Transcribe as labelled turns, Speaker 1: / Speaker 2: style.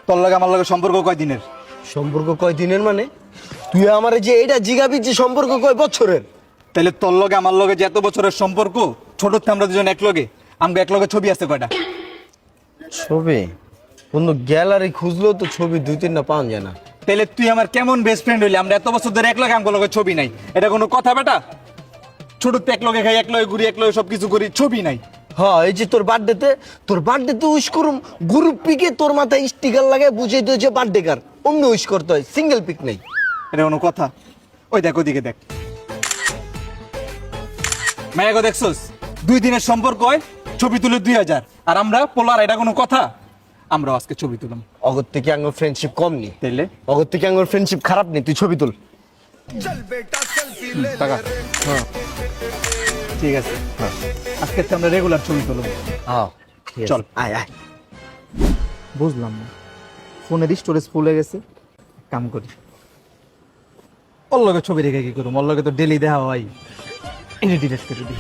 Speaker 1: তোর লগে আমার লগে সম্পর্ক কয়দিনের?
Speaker 2: সম্পর্ক কয় দিনের মানে? তুই আমারে যে এটা জিগাবি যে সম্পর্ক কয় বছরের?
Speaker 1: তাহলে তোর লগে আমার লগে যে এত বছরের সম্পর্ক, ছোট থেকে আমরা দুজন এক লগে, আমগো এক লগে ছবি আছে কয়টা?
Speaker 2: ছবি বন্ধু গ্যালারি খুঁজলেও তো ছবি 2-3টা পাওয়া যায় না।
Speaker 1: তাহলে তুই আমার কেমন বেস্ট ফ্রেন্ড হইলি? আমরা এত বছর ধরে এক লগে, আমগো লগে ছবি নাই, এটা কোনো কথা বেটা? ছোট থেকে এক লগে খাই, এক লগে ঘুরি, এক লগে সবকিছু করি, ছবি নাই।
Speaker 2: হ্যাঁ, এই যে তোর বার্থডেতে উইশ করুম, গ্রুপ পিকে তোর মাথায় স্টিকার লাগে বুঝাই দিও যে বার্থডে কার, অমনি উইশ করতে হয়, সিঙ্গেল পিক নেই।
Speaker 1: এটা কোনো কথা? ওই দেখ, ওইদিকে দেখ, মায়াগো দেখছোস? 2 দিনের সম্পর্ক হয়, ছবি তুলে 2000, আর আমরা পোলার, এটা কোনো কথা? আমরাও আজকে ছবি তুলাম।
Speaker 2: অগর থেকে আঙ্গুর ফ্রেন্ডশিপ কম নি,
Speaker 1: তাইলে
Speaker 2: অগর থেকে আঙ্গুর ফ্রেন্ডশিপ খারাপ নেই, তুই ছবি তুল।
Speaker 1: টাকা?
Speaker 2: হ্যাঁ
Speaker 1: ঠিক আছে, আজকে তো আমরা রেগুলার ছবি তুলব।
Speaker 2: হ্যাঁ
Speaker 1: চল।
Speaker 2: আয় আয়।
Speaker 1: বুঝলাম না, ফোনের স্টোরেজ ফুল হয়ে গেছে, কাম করি, ওর লগে ছবি রেখে কি করুম? ওর লগে তো ডেলি দেখা হয়, এটা ডিলিট করে দিই।